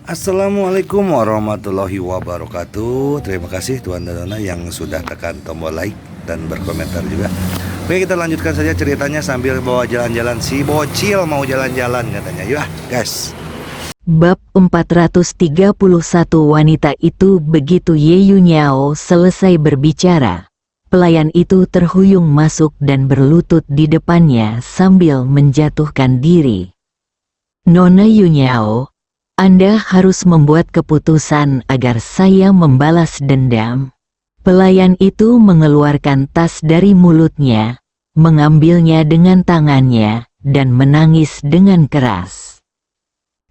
Assalamualaikum warahmatullahi wabarakatuh. Terima kasih Tuan dan Nona yang sudah tekan tombol like dan berkomentar juga. Oke, kita lanjutkan saja ceritanya sambil bawa jalan-jalan. Si bocil mau jalan-jalan katanya. Yuk guys. Bab 431. Wanita itu. Begitu Ye Yunyao selesai berbicara, pelayan itu terhuyung masuk dan berlutut di depannya sambil menjatuhkan diri. Nona Yunyao, Anda harus membuat keputusan agar saya membalas dendam. Pelayan itu mengeluarkan tas dari mulutnya, mengambilnya dengan tangannya, dan menangis dengan keras.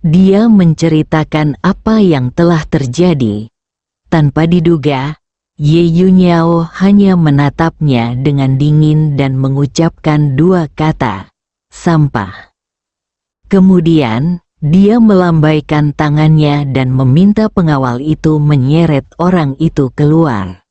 Dia menceritakan apa yang telah terjadi. Tanpa diduga, Ye Yunyao hanya menatapnya dengan dingin dan mengucapkan dua kata, "Sampah." Kemudian, dia melambaikan tangannya dan meminta pengawal itu menyeret orang itu keluar.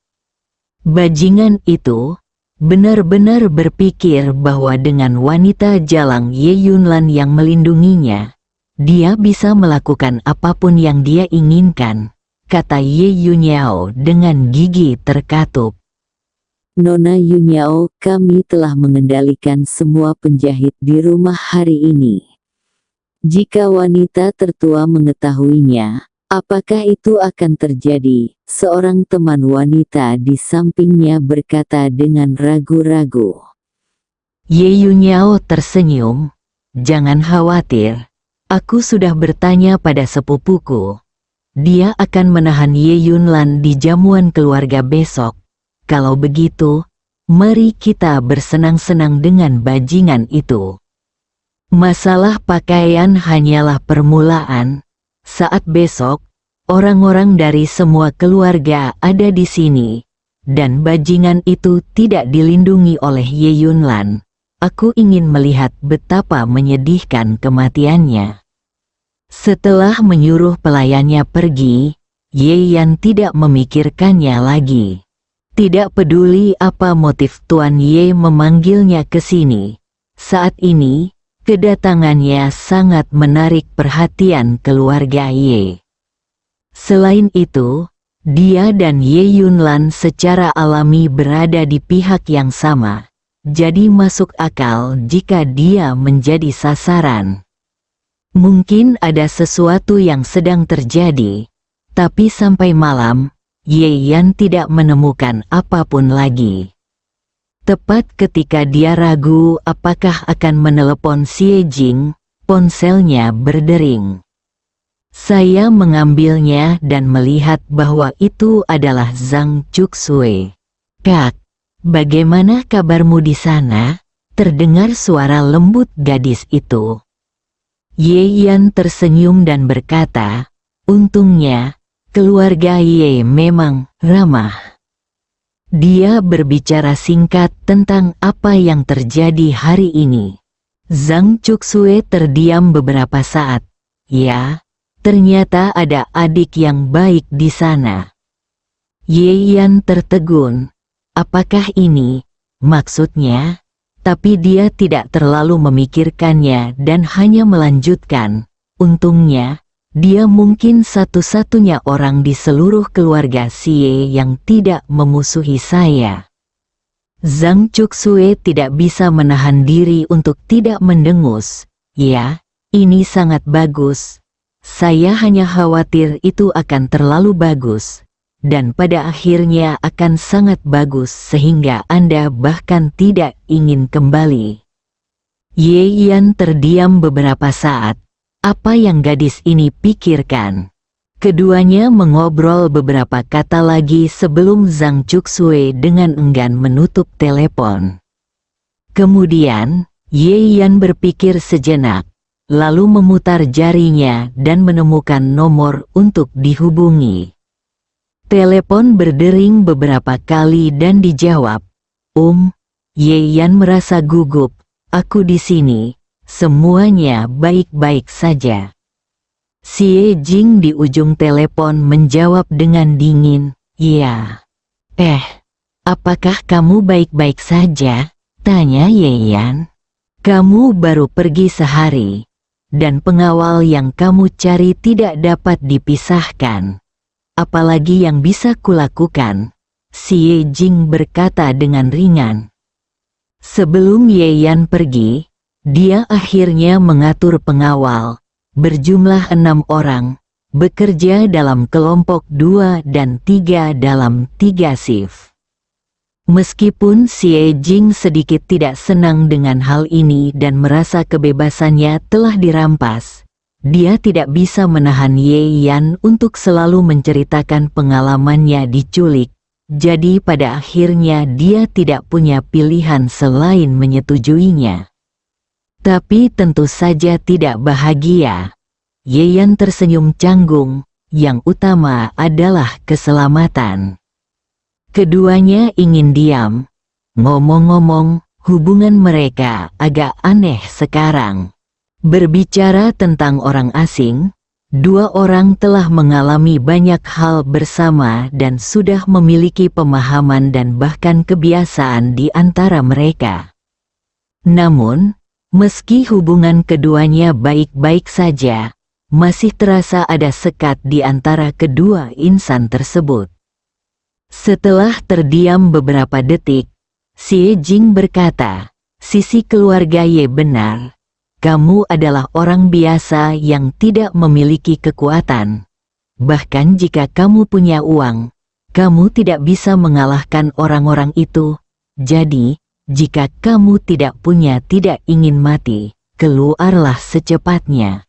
Bajingan itu benar-benar berpikir bahwa dengan wanita jalang Ye Yunlan yang melindunginya, dia bisa melakukan apapun yang dia inginkan, kata Ye Yunyao dengan gigi terkatup. Nona Yunyao, kami telah mengendalikan semua penjahit di rumah hari ini. Jika wanita tertua mengetahuinya, apakah itu akan terjadi? Seorang teman wanita di sampingnya berkata dengan ragu-ragu. Ye Yunyao tersenyum, "Jangan khawatir, aku sudah bertanya pada sepupuku. Dia akan menahan Ye Yunlan di jamuan keluarga besok. Kalau begitu, mari kita bersenang-senang dengan bajingan itu. Masalah pakaian hanyalah permulaan. Saat besok, orang-orang dari semua keluarga ada di sini, dan bajingan itu tidak dilindungi oleh Ye Yunlan. Aku ingin melihat betapa menyedihkan kematiannya." Setelah menyuruh pelayannya pergi, Ye Yan tidak memikirkannya lagi. Tidak peduli apa motif Tuan Ye memanggilnya ke sini. Saat ini, kedatangannya sangat menarik perhatian keluarga Ye. Selain itu, dia dan Ye Yunlan secara alami berada di pihak yang sama, jadi masuk akal jika dia menjadi sasaran. Mungkin ada sesuatu yang sedang terjadi, tapi sampai malam, Ye Yan tidak menemukan apapun lagi. Tepat ketika dia ragu apakah akan menelepon Xie Jing, ponselnya berdering. Saya mengambilnya dan melihat bahwa itu adalah Zhang Chuksui. "Kak, bagaimana kabarmu di sana?" Terdengar suara lembut gadis itu. Ye Yan tersenyum dan berkata, "Untungnya, keluarga Ye memang ramah." Dia berbicara singkat tentang apa yang terjadi hari ini. Zhang Chuksui terdiam beberapa saat. "Ya, ternyata ada adik yang baik di sana." Ye Yan tertegun. Apakah ini maksudnya? Tapi dia tidak terlalu memikirkannya dan hanya melanjutkan, "Untungnya, dia mungkin satu-satunya orang di seluruh keluarga Xie yang tidak memusuhi saya." Zhang Chuksui tidak bisa menahan diri untuk tidak mendengus. "Ya, ini sangat bagus. Saya hanya khawatir itu akan terlalu bagus. Dan pada akhirnya akan sangat bagus sehingga Anda bahkan tidak ingin kembali." Ye Yan terdiam beberapa saat. Apa yang gadis ini pikirkan? Keduanya mengobrol beberapa kata lagi sebelum Zhang Chuksui dengan enggan menutup telepon. Kemudian, Ye Yan berpikir sejenak, lalu memutar jarinya dan menemukan nomor untuk dihubungi. Telepon berdering beberapa kali dan dijawab. Ye Yan merasa gugup. "Aku di sini. Semuanya baik-baik saja." Xie Jing di ujung telepon menjawab dengan dingin, "Ya." Apakah kamu baik-baik saja?" tanya Ye Yan. "Kamu baru pergi sehari. dan pengawal yang kamu cari tidak dapat dipisahkan. Apalagi yang bisa kulakukan? Xie Jing berkata dengan ringan. Sebelum Ye Yan pergi, dia akhirnya mengatur pengawal, berjumlah 6 orang, bekerja dalam kelompok 2 dan 3 dalam 3 shift. Meskipun Xie Jing sedikit tidak senang dengan hal ini dan merasa kebebasannya telah dirampas, dia tidak bisa menahan Ye Yan untuk selalu menceritakan pengalamannya diculik, jadi pada akhirnya dia tidak punya pilihan selain menyetujuinya. Tapi tentu saja tidak bahagia. Ye Yan tersenyum canggung, yang utama adalah keselamatan. Keduanya ingin diam. Ngomong-ngomong, hubungan mereka agak aneh sekarang. Berbicara tentang orang asing, 2 orang telah mengalami banyak hal bersama dan sudah memiliki pemahaman dan bahkan kebiasaan di antara mereka. Namun, meski hubungan keduanya baik-baik saja, masih terasa ada sekat di antara kedua insan tersebut. Setelah terdiam beberapa detik, Xie Jing berkata, sisi keluarga Ye benar. Kamu adalah orang biasa yang tidak memiliki kekuatan. Bahkan jika kamu punya uang, kamu tidak bisa mengalahkan orang-orang itu. Jadi, jika kamu tidak ingin mati, keluarlah secepatnya.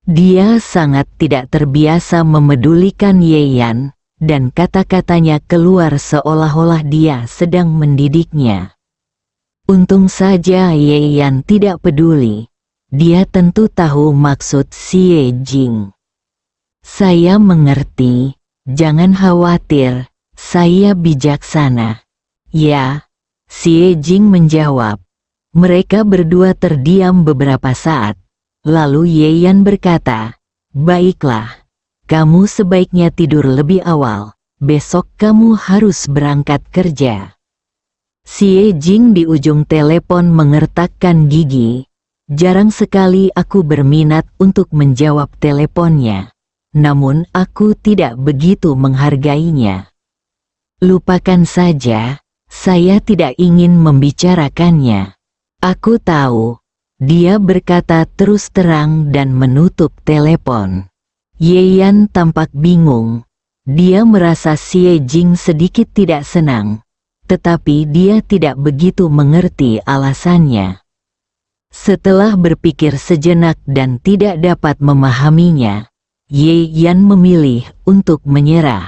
Dia sangat tidak terbiasa memedulikan Ye Yan, dan kata-katanya keluar seolah-olah dia sedang mendidiknya. Untung saja Ye Yan tidak peduli. Dia tentu tahu maksud Xie Jing. Saya mengerti, jangan khawatir, saya bijaksana. Ya, Xie Jing menjawab. Mereka berdua terdiam beberapa saat, lalu Ye Yan berkata, baiklah. Kamu sebaiknya tidur lebih awal, besok kamu harus berangkat kerja. Xie Jing di ujung telepon mengertakkan gigi. Jarang sekali aku berminat untuk menjawab teleponnya, namun aku tidak begitu menghargainya. Lupakan saja, saya tidak ingin membicarakannya. Aku tahu, dia berkata terus terang dan menutup telepon. Ye Yan tampak bingung. Dia merasa Xie Jing sedikit tidak senang, tetapi dia tidak begitu mengerti alasannya. Setelah berpikir sejenak dan tidak dapat memahaminya, Ye Yan memilih untuk menyerah.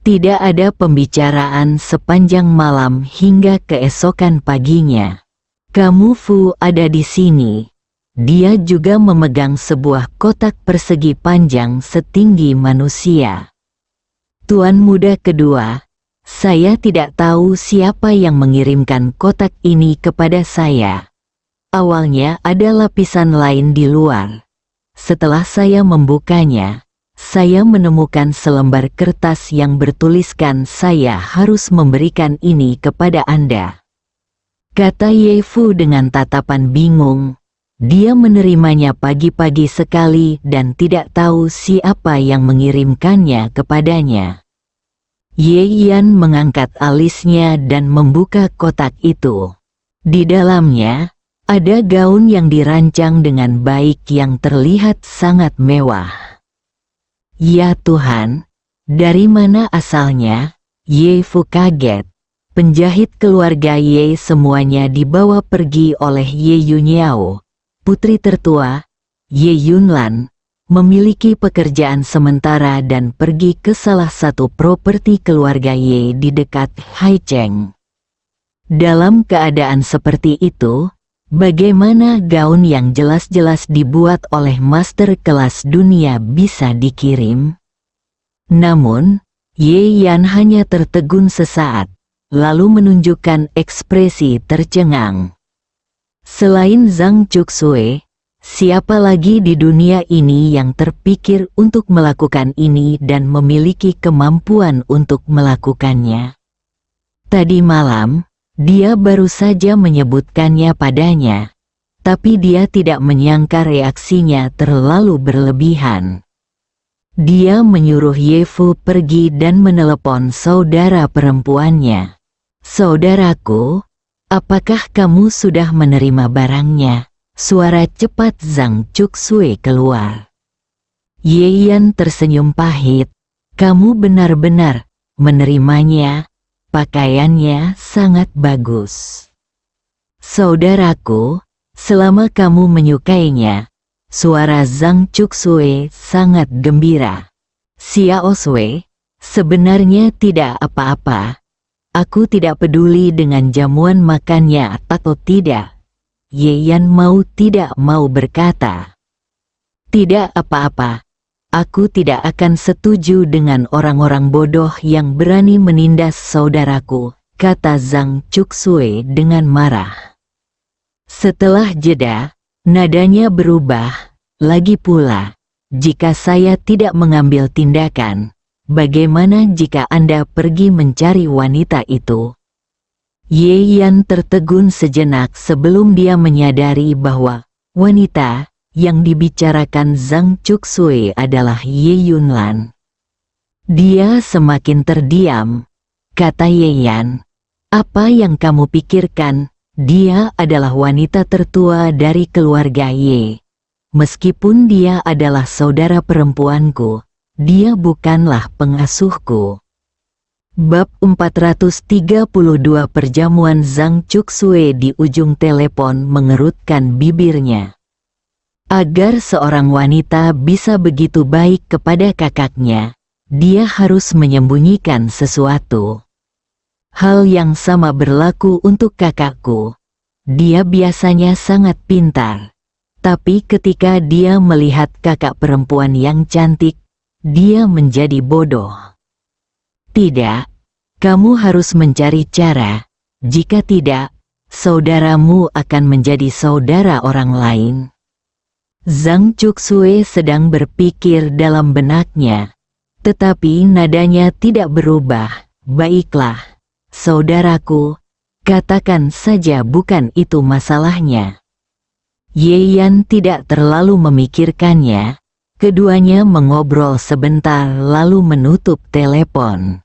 Tidak ada pembicaraan sepanjang malam hingga keesokan paginya. Kamu Fu ada di sini. Dia juga memegang sebuah kotak persegi panjang setinggi manusia. Tuan muda kedua, saya tidak tahu siapa yang mengirimkan kotak ini kepada saya. Awalnya ada lapisan lain di luar. Setelah saya membukanya, saya menemukan selembar kertas yang bertuliskan saya harus memberikan ini kepada Anda. Kata Ye Fu dengan tatapan bingung. Dia menerimanya pagi-pagi sekali dan tidak tahu siapa yang mengirimkannya kepadanya. Ye Yan mengangkat alisnya dan membuka kotak itu. Di dalamnya, ada gaun yang dirancang dengan baik yang terlihat sangat mewah. Ya Tuhan, dari mana asalnya? Ye Fu kaget. Penjahit keluarga Ye semuanya dibawa pergi oleh Ye Yunyao. Putri tertua, Ye Yunlan, memiliki pekerjaan sementara dan pergi ke salah satu properti keluarga Ye di dekat Haicheng. Dalam keadaan seperti itu, bagaimana gaun yang jelas-jelas dibuat oleh master kelas dunia bisa dikirim? Namun, Ye Yan hanya tertegun sesaat, lalu menunjukkan ekspresi tercengang. Selain Zhang Chuxue, siapa lagi di dunia ini yang terpikir untuk melakukan ini dan memiliki kemampuan untuk melakukannya? Tadi malam, dia baru saja menyebutkannya padanya. tapi dia tidak menyangka reaksinya terlalu berlebihan. Dia menyuruh Yefu pergi dan menelepon saudara perempuannya. "Saudaraku, apakah kamu sudah menerima barangnya?" Suara cepat Zhang Cuksui keluar. Ye Yan tersenyum pahit. "Kamu benar-benar menerimanya. Pakaiannya sangat bagus." "Saudaraku, selama kamu menyukainya." Suara Zhang Cuksui sangat gembira. "Xiao Sui, sebenarnya tidak apa-apa. Aku tidak peduli dengan jamuan makannya atau tidak." Ye Yan tidak mau berkata. "Tidak apa-apa. Aku tidak akan setuju dengan orang-orang bodoh yang berani menindas saudaraku," kata Zhang Cuksui dengan marah. Setelah jeda, nadanya berubah. "Lagi pula, jika saya tidak mengambil tindakan, bagaimana jika Anda pergi mencari wanita itu?" Ye Yan tertegun sejenak sebelum dia menyadari bahwa wanita yang dibicarakan Zhang Cuksui adalah Ye Yunlan. Dia semakin terdiam. Kata Ye Yan, "Apa yang kamu pikirkan? Dia adalah wanita tertua dari keluarga Ye. Meskipun dia adalah saudara perempuanku, dia bukanlah pengasuhku." Bab 432 Perjamuan. Zhang Cuksui di ujung telepon mengerutkan bibirnya. Agar seorang wanita bisa begitu baik kepada kakaknya, dia harus menyembunyikan sesuatu. Hal yang sama berlaku untuk kakakku. Dia biasanya sangat pintar. Tapi ketika dia melihat kakak perempuan yang cantik, dia menjadi bodoh. "Tidak, kamu harus mencari cara. Jika tidak, saudaramu akan menjadi saudara orang lain." Zhang Cuksui sedang berpikir dalam benaknya, tetapi nadanya tidak berubah. "Baiklah, saudaraku, katakan saja bukan itu masalahnya." Ye Yan tidak terlalu memikirkannya. Keduanya mengobrol sebentar lalu menutup telepon.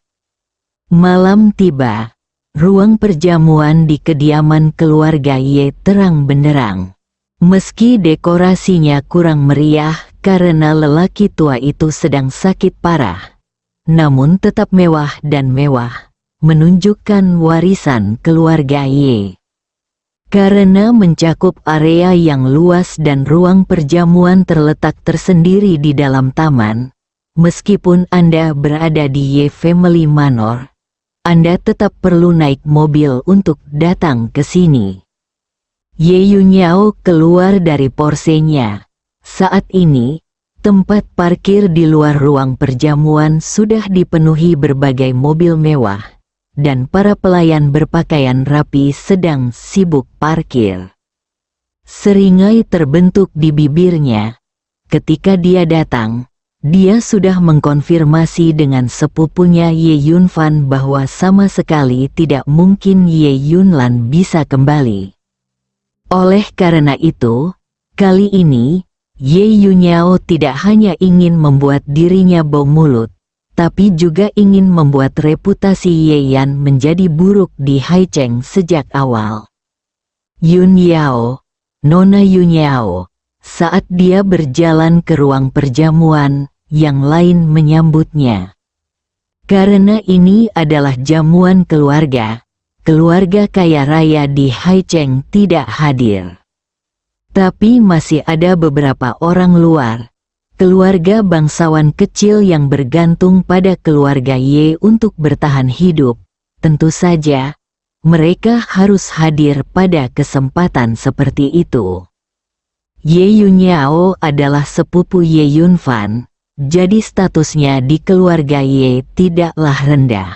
Malam tiba. Ruang perjamuan di kediaman keluarga Ye terang benderang. Meski dekorasinya kurang meriah karena lelaki tua itu sedang sakit parah, namun tetap mewah dan mewah, menunjukkan warisan keluarga Ye. Karena mencakup area yang luas dan ruang perjamuan terletak tersendiri di dalam taman, meskipun Anda berada di Ye Family Manor, Anda tetap perlu naik mobil untuk datang ke sini. Ye Yunyao keluar dari porsenya. Saat ini, tempat parkir di luar ruang perjamuan sudah dipenuhi berbagai mobil mewah, dan para pelayan berpakaian rapi sedang sibuk parkir. Seringai terbentuk di bibirnya. Ketika dia datang, dia sudah mengkonfirmasi dengan sepupunya Ye Yunfan bahwa sama sekali tidak mungkin Ye Yunlan bisa kembali. Oleh karena itu, kali ini, Ye Yunyao tidak hanya ingin membuat dirinya bau mulut, tapi juga ingin membuat reputasi Ye Yan menjadi buruk di Haicheng sejak awal. Yun Yao, Nona Yunyao, saat dia berjalan ke ruang perjamuan, yang lain menyambutnya. Karena ini adalah jamuan keluarga, keluarga kaya raya di Haicheng tidak hadir. Tapi masih ada beberapa orang luar, keluarga bangsawan kecil yang bergantung pada keluarga Ye untuk bertahan hidup. Tentu saja, mereka harus hadir pada kesempatan seperti itu. Ye Yunyao adalah sepupu Ye Yunfan, jadi statusnya di keluarga Ye tidaklah rendah.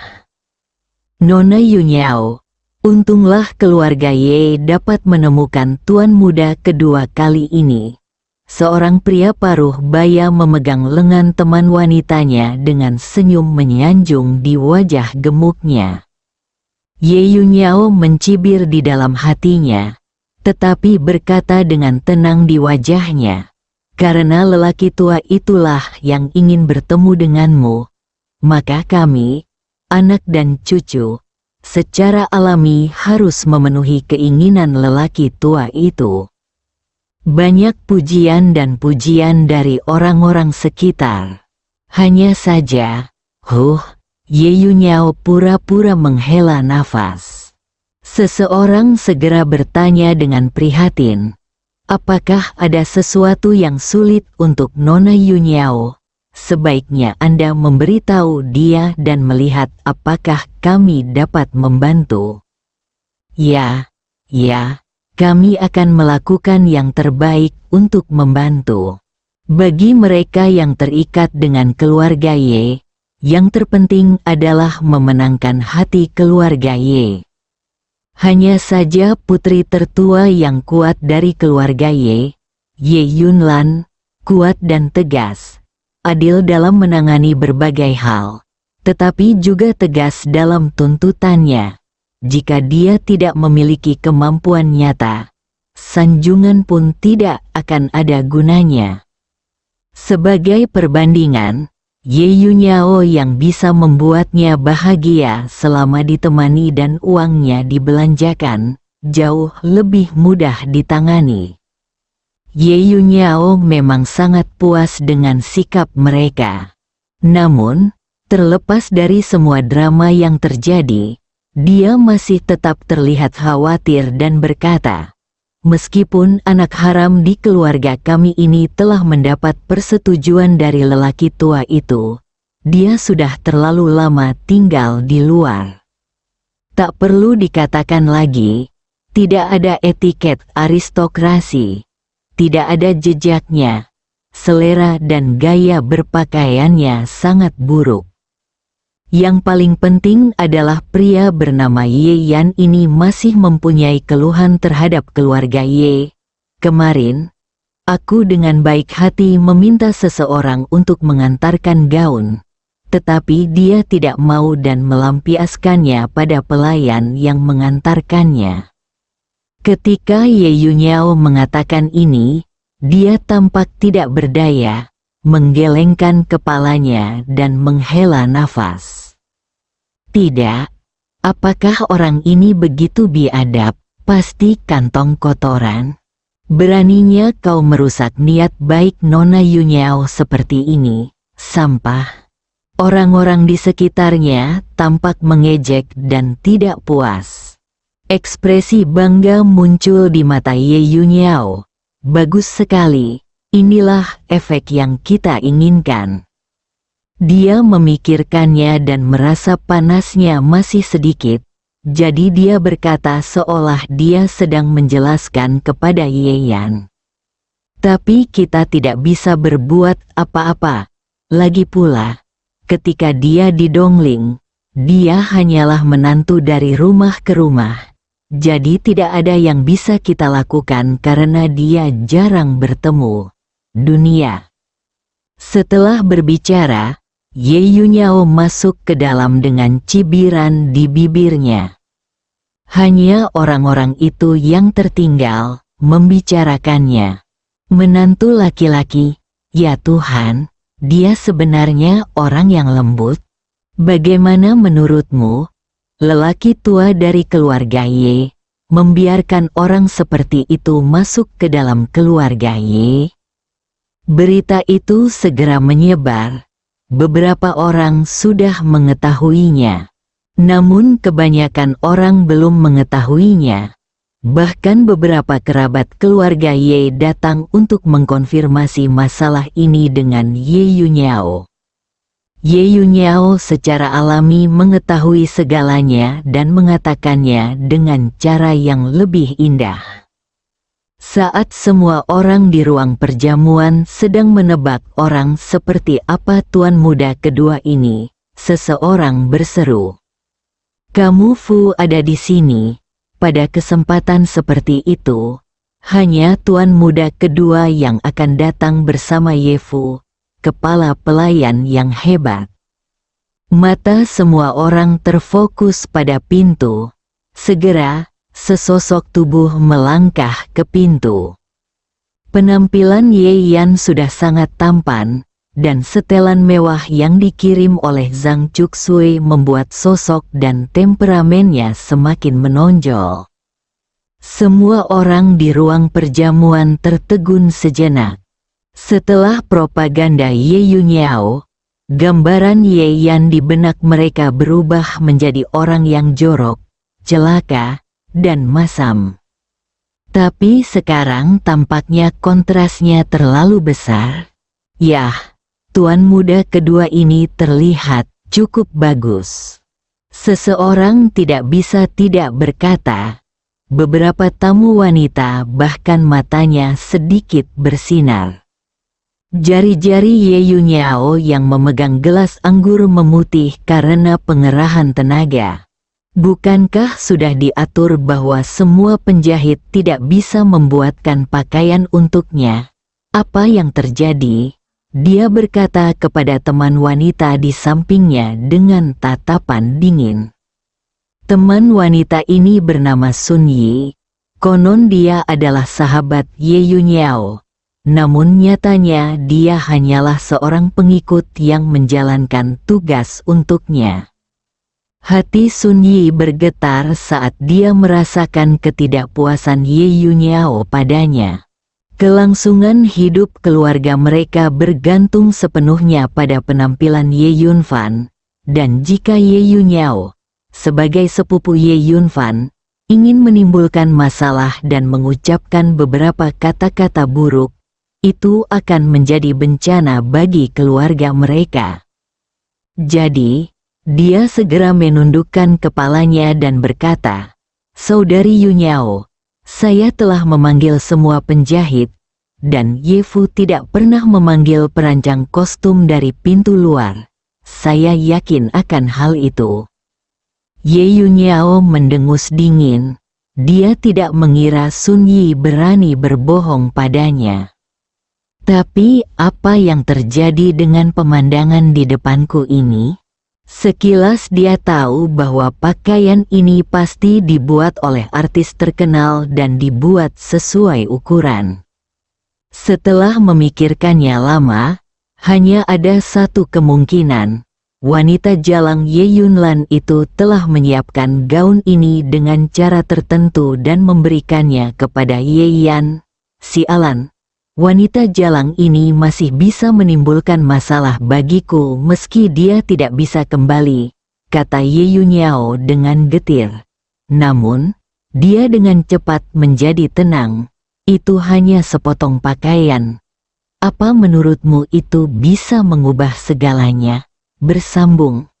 Nona Yunyao, untunglah keluarga Ye dapat menemukan tuan muda kedua kali ini. Seorang pria paruh baya memegang lengan teman wanitanya dengan senyum menyanjung di wajah gemuknya. Ye Yunyao mencibir di dalam hatinya. tetapi berkata dengan tenang di wajahnya, "Karena lelaki tua itulah yang ingin bertemu denganmu, maka kami, anak dan cucu, secara alami harus memenuhi keinginan lelaki tua itu." Banyak pujian dan pujian dari orang-orang sekitar. Hanya saja, Ye Yunyao pura-pura menghela nafas. Seseorang segera bertanya dengan prihatin, "Apakah ada sesuatu yang sulit untuk Nona Yunyao? Sebaiknya Anda memberitahu dia dan melihat apakah kami dapat membantu." Ya, kami akan melakukan yang terbaik untuk membantu. Bagi mereka yang terikat dengan keluarga Ye, yang terpenting adalah memenangkan hati keluarga Ye. Hanya saja putri tertua yang kuat dari keluarga Ye Yunlan, kuat dan tegas, adil dalam menangani berbagai hal, tetapi juga tegas dalam tuntutannya. Jika dia tidak memiliki kemampuan nyata, sanjungan pun tidak akan ada gunanya. Sebagai perbandingan, Ye Yunyao yang bisa membuatnya bahagia selama ditemani dan uangnya dibelanjakan, jauh lebih mudah ditangani. Ye Yunyao memang sangat puas dengan sikap mereka. Namun, terlepas dari semua drama yang terjadi, dia masih tetap terlihat khawatir dan berkata, "Meskipun anak haram di keluarga kami ini telah mendapat persetujuan dari lelaki tua itu, dia sudah terlalu lama tinggal di luar. Tak perlu dikatakan lagi, tidak ada etiket aristokrasi, tidak ada jejaknya, selera dan gaya berpakaiannya sangat buruk. Yang paling penting adalah pria bernama Ye Yan ini masih mempunyai keluhan terhadap keluarga Ye. Kemarin, aku dengan baik hati meminta seseorang untuk mengantarkan gaun, tetapi dia tidak mau dan melampiaskannya pada pelayan yang mengantarkannya." Ketika Ye Yunyao mengatakan ini, dia tampak tidak berdaya, menggelengkan kepalanya dan menghela nafas. "Tidak, apakah orang ini begitu biadab? Pasti kantong kotoran. Beraninya kau merusak niat baik Nona Yunyao seperti ini, sampah." Orang-orang di sekitarnya tampak mengejek dan tidak puas. Ekspresi bangga muncul di mata Ye Yunyao. "Bagus sekali. Inilah efek yang kita inginkan." Dia memikirkannya dan merasa panasnya masih sedikit, jadi dia berkata seolah dia sedang menjelaskan kepada Ye Yan. "Tapi kita tidak bisa berbuat apa-apa. Lagi pula, ketika dia di Dongling, dia hanyalah menantu dari rumah ke rumah. Jadi tidak ada yang bisa kita lakukan karena dia jarang bertemu dunia." Setelah berbicara, Ye Yunyao masuk ke dalam dengan cibiran di bibirnya. Hanya orang-orang itu yang tertinggal membicarakannya. "Menantu laki-laki, ya Tuhan, dia sebenarnya orang yang lembut. Bagaimana menurutmu, lelaki tua dari keluarga Ye, membiarkan orang seperti itu masuk ke dalam keluarga Ye?" Berita itu segera menyebar. Beberapa orang sudah mengetahuinya. Namun kebanyakan orang belum mengetahuinya. Bahkan beberapa kerabat keluarga Ye datang untuk mengkonfirmasi masalah ini dengan Ye Yunyao. Ye Yunyao secara alami mengetahui segalanya dan mengatakannya dengan cara yang lebih indah. Saat semua orang di ruang perjamuan sedang menebak orang seperti apa tuan muda kedua ini, seseorang berseru, "Kamu Fu ada di sini." Pada kesempatan seperti itu, hanya tuan muda kedua yang akan datang bersama Ye Fu, kepala pelayan yang hebat. Mata semua orang terfokus pada pintu. Segera, sesosok tubuh melangkah ke pintu. Penampilan Ye Yan sudah sangat tampan, dan setelan mewah yang dikirim oleh Zhang Chuxui membuat sosok dan temperamennya semakin menonjol. Semua orang di ruang perjamuan tertegun sejenak. Setelah propaganda Ye Yunyao, gambaran Ye Yan di benak mereka berubah menjadi orang yang jorok, celaka, dan masam. Tapi sekarang tampaknya kontrasnya terlalu besar. Yah, tuan muda kedua ini terlihat cukup bagus. Seseorang tidak bisa tidak berkata. Beberapa tamu wanita bahkan matanya sedikit bersinar. Jari-jari Ye Yunyao yang memegang gelas anggur memutih karena pengerahan tenaga. Bukankah sudah diatur bahwa semua penjahit tidak bisa membuatkan pakaian untuknya? Apa yang terjadi? Dia berkata kepada teman wanita di sampingnya dengan tatapan dingin. Teman wanita ini bernama Sun Yi. Konon dia adalah sahabat Ye Yunyao. Namun nyatanya dia hanyalah seorang pengikut yang menjalankan tugas untuknya. Hati Sun Yi bergetar saat dia merasakan ketidakpuasan Ye Yunyao padanya. Kelangsungan hidup keluarga mereka bergantung sepenuhnya pada penampilan Ye Yunfan, dan jika Ye Yunyao, sebagai sepupu Ye Yunfan, ingin menimbulkan masalah dan mengucapkan beberapa kata-kata buruk, itu akan menjadi bencana bagi keluarga mereka. Jadi, dia segera menundukkan kepalanya dan berkata, "Saudari Yunyao, saya telah memanggil semua penjahit, dan Ye Fu tidak pernah memanggil perancang kostum dari pintu luar. Saya yakin akan hal itu." Ye Yunyao mendengus dingin. Dia tidak mengira Sun Yi berani berbohong padanya. Tapi apa yang terjadi dengan pemandangan di depanku ini? Sekilas dia tahu bahwa pakaian ini pasti dibuat oleh artis terkenal dan dibuat sesuai ukuran. Setelah memikirkannya lama, hanya ada satu kemungkinan. Wanita jalang Ye Yunlan itu telah menyiapkan gaun ini dengan cara tertentu dan memberikannya kepada Ye Yan. Sialan, wanita jalang ini masih bisa menimbulkan masalah bagiku meski dia tidak bisa kembali, kata Ye Yunyao dengan getir. Namun, dia dengan cepat menjadi tenang. Itu hanya sepotong pakaian. Apa menurutmu itu bisa mengubah segalanya? Bersambung.